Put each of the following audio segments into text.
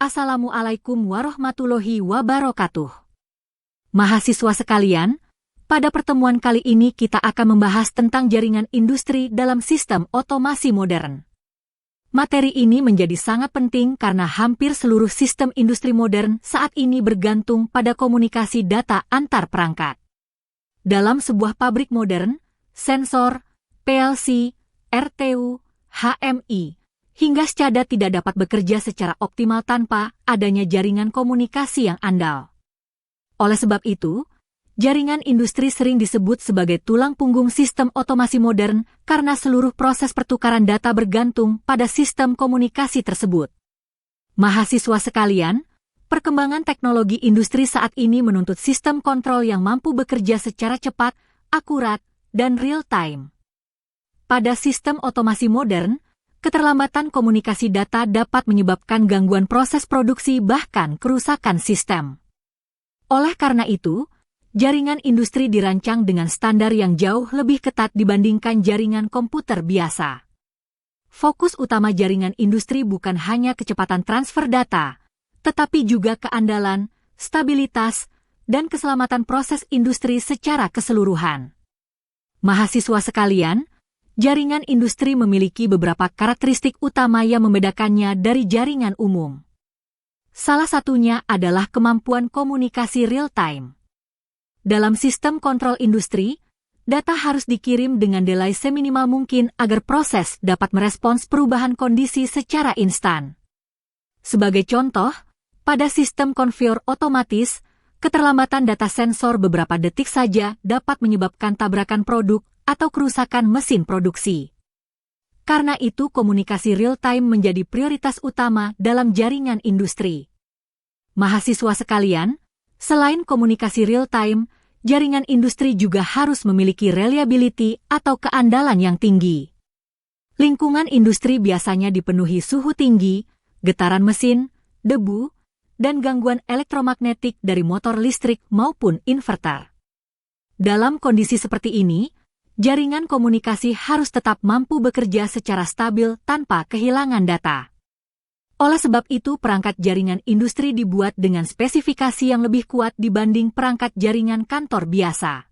Assalamualaikum warahmatullahi wabarakatuh. Mahasiswa sekalian, pada pertemuan kali ini kita akan membahas tentang jaringan industri dalam sistem otomasi modern. Materi ini menjadi sangat penting karena hampir seluruh sistem industri modern saat ini bergantung pada komunikasi data antar perangkat. Dalam sebuah pabrik modern, sensor, PLC, RTU, HMI, hingga SCADA tidak dapat bekerja secara optimal tanpa adanya jaringan komunikasi yang andal. Oleh sebab itu, jaringan industri sering disebut sebagai tulang punggung sistem otomasi modern karena seluruh proses pertukaran data bergantung pada sistem komunikasi tersebut. Mahasiswa sekalian, perkembangan teknologi industri saat ini menuntut sistem kontrol yang mampu bekerja secara cepat, akurat, dan real-time. Pada sistem otomasi modern, keterlambatan komunikasi data dapat menyebabkan gangguan proses produksi bahkan kerusakan sistem. Oleh karena itu, jaringan industri dirancang dengan standar yang jauh lebih ketat dibandingkan jaringan komputer biasa. Fokus utama jaringan industri bukan hanya kecepatan transfer data, tetapi juga keandalan, stabilitas, dan keselamatan proses industri secara keseluruhan. Mahasiswa sekalian, jaringan industri memiliki beberapa karakteristik utama yang membedakannya dari jaringan umum. Salah satunya adalah kemampuan komunikasi real-time. Dalam sistem kontrol industri, data harus dikirim dengan delay seminimal mungkin agar proses dapat merespons perubahan kondisi secara instan. Sebagai contoh, pada sistem konveyor otomatis, keterlambatan data sensor beberapa detik saja dapat menyebabkan tabrakan produk atau kerusakan mesin produksi. Karena itu komunikasi real-time menjadi prioritas utama dalam jaringan industri. Mahasiswa sekalian, selain komunikasi real-time, jaringan industri juga harus memiliki reliability atau keandalan yang tinggi. Lingkungan industri biasanya dipenuhi suhu tinggi, getaran mesin, debu, dan gangguan elektromagnetik dari motor listrik maupun inverter. Dalam kondisi seperti ini, jaringan komunikasi harus tetap mampu bekerja secara stabil tanpa kehilangan data. Oleh sebab itu, perangkat jaringan industri dibuat dengan spesifikasi yang lebih kuat dibanding perangkat jaringan kantor biasa.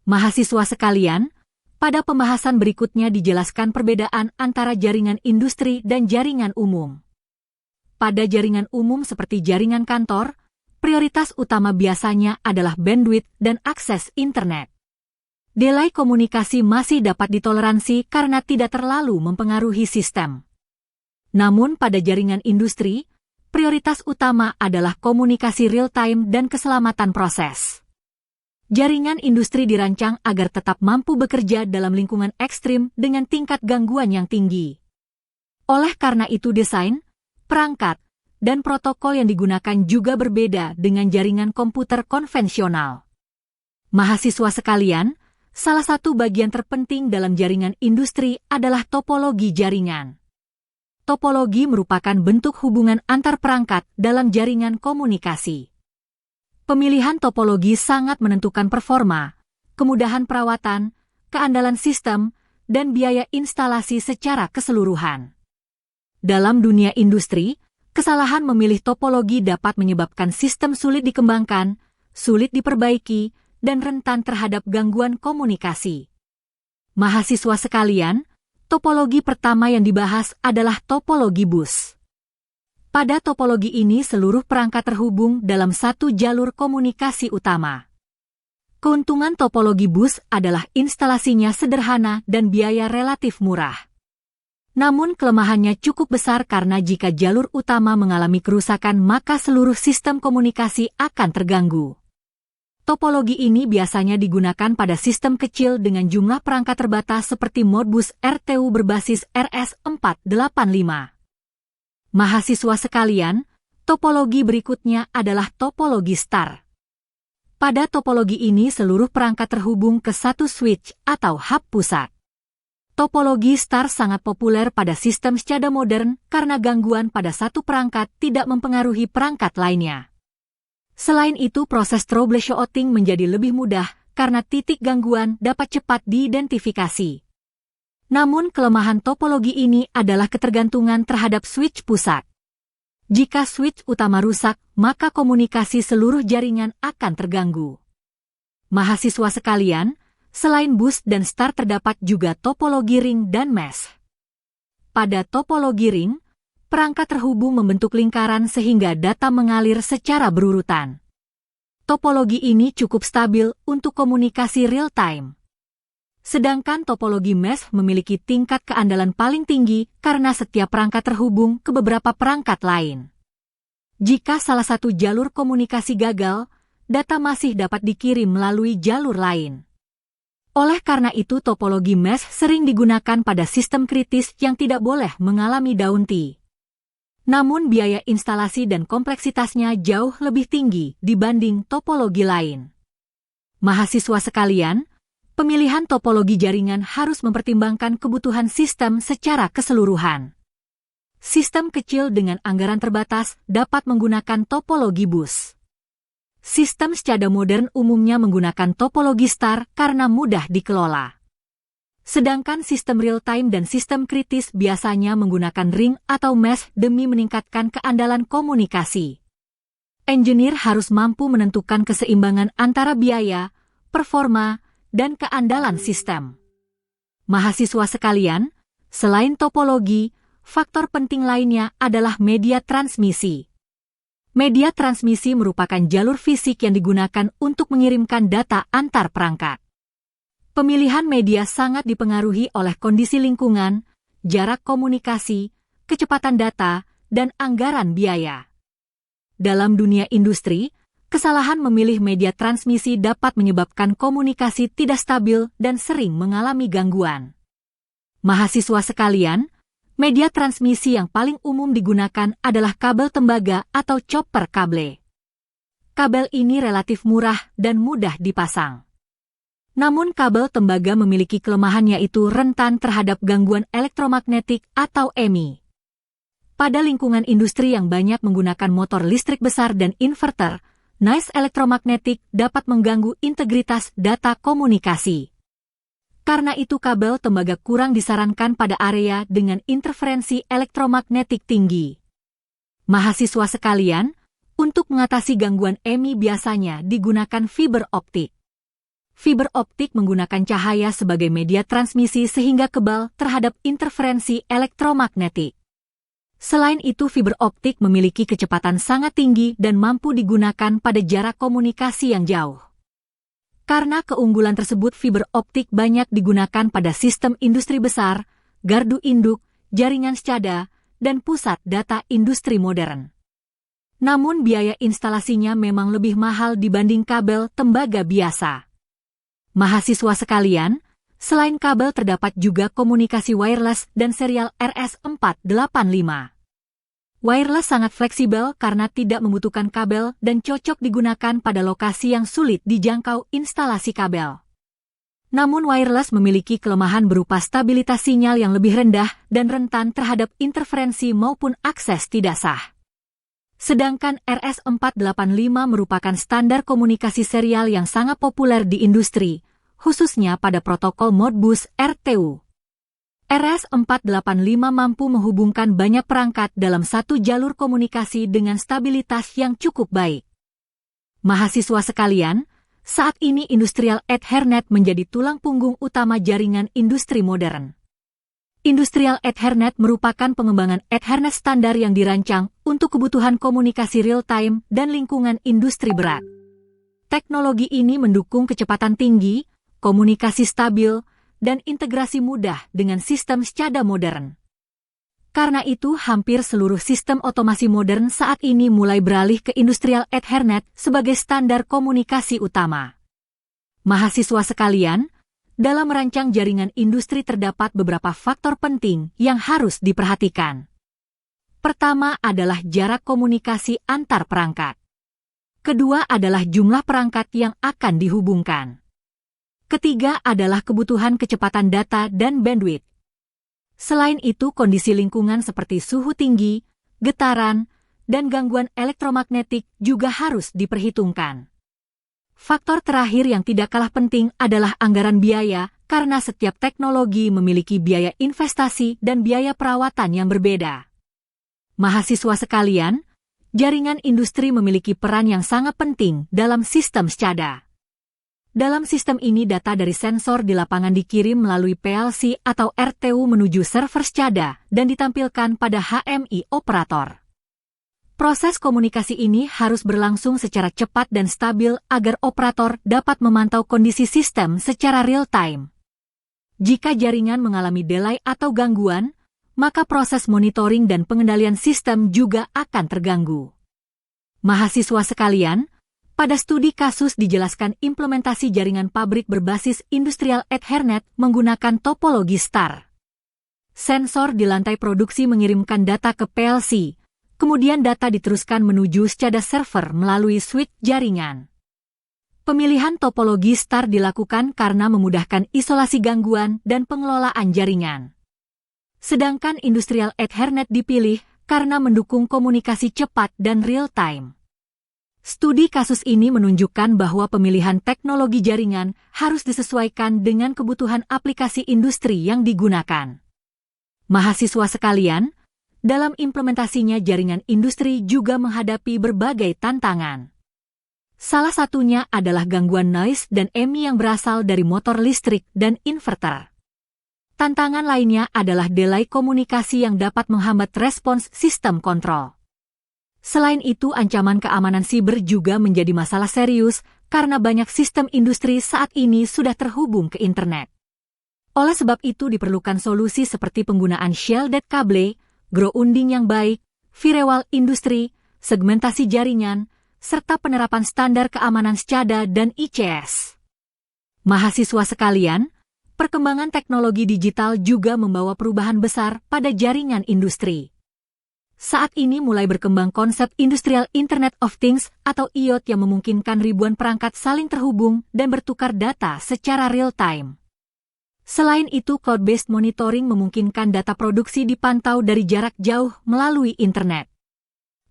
Mahasiswa sekalian, pada pembahasan berikutnya dijelaskan perbedaan antara jaringan industri dan jaringan umum. Pada jaringan umum seperti jaringan kantor, prioritas utama biasanya adalah bandwidth dan akses internet. Delay komunikasi masih dapat ditoleransi karena tidak terlalu mempengaruhi sistem. Namun pada jaringan industri, prioritas utama adalah komunikasi real-time dan keselamatan proses. Jaringan industri dirancang agar tetap mampu bekerja dalam lingkungan ekstrim dengan tingkat gangguan yang tinggi. Oleh karena itu desain, perangkat, dan protokol yang digunakan juga berbeda dengan jaringan komputer konvensional. Mahasiswa sekalian, salah satu bagian terpenting dalam jaringan industri adalah topologi jaringan. Topologi merupakan bentuk hubungan antar perangkat dalam jaringan komunikasi. Pemilihan topologi sangat menentukan performa, kemudahan perawatan, keandalan sistem, dan biaya instalasi secara keseluruhan. Dalam dunia industri, kesalahan memilih topologi dapat menyebabkan sistem sulit dikembangkan, sulit diperbaiki, dan rentan terhadap gangguan komunikasi. Mahasiswa sekalian, topologi pertama yang dibahas adalah topologi bus. Pada topologi ini seluruh perangkat terhubung dalam satu jalur komunikasi utama. Keuntungan topologi bus adalah instalasinya sederhana dan biaya relatif murah. Namun kelemahannya cukup besar karena jika jalur utama mengalami kerusakan maka seluruh sistem komunikasi akan terganggu. Topologi ini biasanya digunakan pada sistem kecil dengan jumlah perangkat terbatas seperti Modbus RTU berbasis RS485. Mahasiswa sekalian, topologi berikutnya adalah topologi star. Pada topologi ini seluruh perangkat terhubung ke satu switch atau hub pusat. Topologi star sangat populer pada sistem SCADA modern karena gangguan pada satu perangkat tidak mempengaruhi perangkat lainnya. Selain itu, proses troubleshooting menjadi lebih mudah karena titik gangguan dapat cepat diidentifikasi. Namun kelemahan topologi ini adalah ketergantungan terhadap switch pusat. Jika switch utama rusak, maka komunikasi seluruh jaringan akan terganggu. Mahasiswa sekalian, selain bus dan star terdapat juga topologi ring dan mesh. Pada topologi ring, perangkat terhubung membentuk lingkaran sehingga data mengalir secara berurutan. Topologi ini cukup stabil untuk komunikasi real-time. Sedangkan topologi mesh memiliki tingkat keandalan paling tinggi karena setiap perangkat terhubung ke beberapa perangkat lain. Jika salah satu jalur komunikasi gagal, data masih dapat dikirim melalui jalur lain. Oleh karena itu topologi mesh sering digunakan pada sistem kritis yang tidak boleh mengalami downtime. Namun biaya instalasi dan kompleksitasnya jauh lebih tinggi dibanding topologi lain. Mahasiswa sekalian, pemilihan topologi jaringan harus mempertimbangkan kebutuhan sistem secara keseluruhan. Sistem kecil dengan anggaran terbatas dapat menggunakan topologi bus. Sistem SCADA modern umumnya menggunakan topologi star karena mudah dikelola. Sedangkan sistem real-time dan sistem kritis biasanya menggunakan ring atau mesh demi meningkatkan keandalan komunikasi. Engineer harus mampu menentukan keseimbangan antara biaya, performa, dan keandalan sistem. Mahasiswa sekalian, selain topologi, faktor penting lainnya adalah media transmisi. Media transmisi merupakan jalur fisik yang digunakan untuk mengirimkan data antar perangkat. Pemilihan media sangat dipengaruhi oleh kondisi lingkungan, jarak komunikasi, kecepatan data, dan anggaran biaya. Dalam dunia industri, kesalahan memilih media transmisi dapat menyebabkan komunikasi tidak stabil dan sering mengalami gangguan. Mahasiswa sekalian, media transmisi yang paling umum digunakan adalah kabel tembaga atau chopper kable. Kabel ini relatif murah dan mudah dipasang. Namun kabel tembaga memiliki kelemahan yaitu rentan terhadap gangguan elektromagnetik atau EMI. Pada lingkungan industri yang banyak menggunakan motor listrik besar dan inverter, noise elektromagnetik dapat mengganggu integritas data komunikasi. Karena itu kabel tembaga kurang disarankan pada area dengan interferensi elektromagnetik tinggi. Mahasiswa sekalian, untuk mengatasi gangguan EMI biasanya digunakan fiber optik. Fiber optik menggunakan cahaya sebagai media transmisi sehingga kebal terhadap interferensi elektromagnetik. Selain itu fiber optik memiliki kecepatan sangat tinggi dan mampu digunakan pada jarak komunikasi yang jauh. Karena keunggulan tersebut fiber optik banyak digunakan pada sistem industri besar, gardu induk, jaringan SCADA, dan pusat data industri modern. Namun biaya instalasinya memang lebih mahal dibanding kabel tembaga biasa. Mahasiswa sekalian, selain kabel terdapat juga komunikasi wireless dan serial RS485. Wireless sangat fleksibel karena tidak membutuhkan kabel dan cocok digunakan pada lokasi yang sulit dijangkau instalasi kabel. Namun wireless memiliki kelemahan berupa stabilitas sinyal yang lebih rendah dan rentan terhadap interferensi maupun akses tidak sah. Sedangkan RS485 merupakan standar komunikasi serial yang sangat populer di industri, khususnya pada protokol Modbus RTU. RS485 mampu menghubungkan banyak perangkat dalam satu jalur komunikasi dengan stabilitas yang cukup baik. Mahasiswa sekalian, saat ini Industrial Ethernet menjadi tulang punggung utama jaringan industri modern. Industrial Ethernet merupakan pengembangan Ethernet standar yang dirancang untuk kebutuhan komunikasi real-time dan lingkungan industri berat. Teknologi ini mendukung kecepatan tinggi, komunikasi stabil, dan integrasi mudah dengan sistem SCADA modern. Karena itu, hampir seluruh sistem otomasi modern saat ini mulai beralih ke Industrial Ethernet sebagai standar komunikasi utama. Mahasiswa sekalian, dalam merancang jaringan industri terdapat beberapa faktor penting yang harus diperhatikan. Pertama adalah jarak komunikasi antar perangkat. Kedua adalah jumlah perangkat yang akan dihubungkan. Ketiga adalah kebutuhan kecepatan data dan bandwidth. Selain itu, kondisi lingkungan seperti suhu tinggi, getaran, dan gangguan elektromagnetik juga harus diperhitungkan. Faktor terakhir yang tidak kalah penting adalah anggaran biaya, karena setiap teknologi memiliki biaya investasi dan biaya perawatan yang berbeda. Mahasiswa sekalian, jaringan industri memiliki peran yang sangat penting dalam sistem SCADA. Dalam sistem ini data dari sensor di lapangan dikirim melalui PLC atau RTU menuju server SCADA dan ditampilkan pada HMI operator. Proses komunikasi ini harus berlangsung secara cepat dan stabil agar operator dapat memantau kondisi sistem secara real-time. Jika jaringan mengalami delay atau gangguan, maka proses monitoring dan pengendalian sistem juga akan terganggu. Mahasiswa sekalian, pada studi kasus dijelaskan implementasi jaringan pabrik berbasis industrial Ethernet menggunakan topologi STAR. Sensor di lantai produksi mengirimkan data ke PLC, kemudian data diteruskan menuju SCADA server melalui switch jaringan. Pemilihan topologi STAR dilakukan karena memudahkan isolasi gangguan dan pengelolaan jaringan. Sedangkan industrial Ethernet dipilih karena mendukung komunikasi cepat dan real-time. Studi kasus ini menunjukkan bahwa pemilihan teknologi jaringan harus disesuaikan dengan kebutuhan aplikasi industri yang digunakan. Mahasiswa sekalian, dalam implementasinya jaringan industri juga menghadapi berbagai tantangan. Salah satunya adalah gangguan noise dan EMI yang berasal dari motor listrik dan inverter. Tantangan lainnya adalah delay komunikasi yang dapat menghambat respons sistem kontrol. Selain itu, ancaman keamanan siber juga menjadi masalah serius karena banyak sistem industri saat ini sudah terhubung ke internet. Oleh sebab itu diperlukan solusi seperti penggunaan shielded kable, grounding yang baik, firewall industri, segmentasi jaringan, serta penerapan standar keamanan SCADA dan ICS. Mahasiswa sekalian, perkembangan teknologi digital juga membawa perubahan besar pada jaringan industri. Saat ini mulai berkembang konsep Industrial Internet of Things atau IoT yang memungkinkan ribuan perangkat saling terhubung dan bertukar data secara real-time. Selain itu, cloud-based monitoring memungkinkan data produksi dipantau dari jarak jauh melalui internet.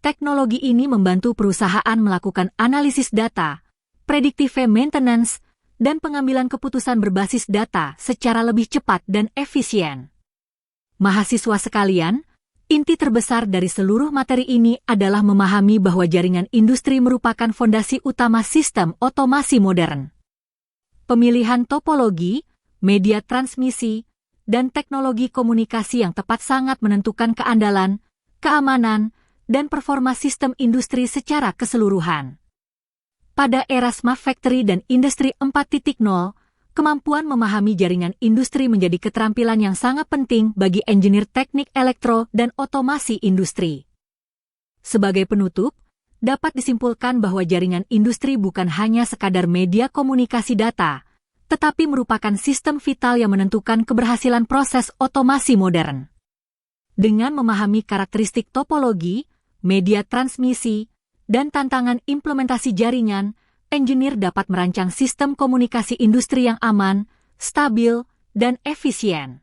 Teknologi ini membantu perusahaan melakukan analisis data, predictive maintenance, dan pengambilan keputusan berbasis data secara lebih cepat dan efisien. Mahasiswa sekalian, inti terbesar dari seluruh materi ini adalah memahami bahwa jaringan industri merupakan fondasi utama sistem otomasi modern. Pemilihan topologi, media transmisi, dan teknologi komunikasi yang tepat sangat menentukan keandalan, keamanan, dan performa sistem industri secara keseluruhan. Pada era Smart Factory dan Industri 4.0, kemampuan memahami jaringan industri menjadi keterampilan yang sangat penting bagi engineer teknik elektro dan otomasi industri. Sebagai penutup, dapat disimpulkan bahwa jaringan industri bukan hanya sekadar media komunikasi data, tetapi merupakan sistem vital yang menentukan keberhasilan proses otomasi modern. Dengan memahami karakteristik topologi, media transmisi, dan tantangan implementasi jaringan, engineer dapat merancang sistem komunikasi industri yang aman, stabil, dan efisien.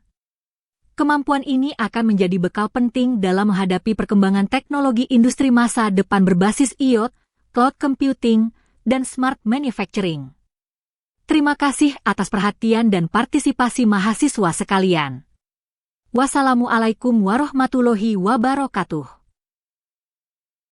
Kemampuan ini akan menjadi bekal penting dalam menghadapi perkembangan teknologi industri masa depan berbasis IoT, cloud computing, dan smart manufacturing. Terima kasih atas perhatian dan partisipasi mahasiswa sekalian. Wassalamualaikum warahmatullahi wabarakatuh.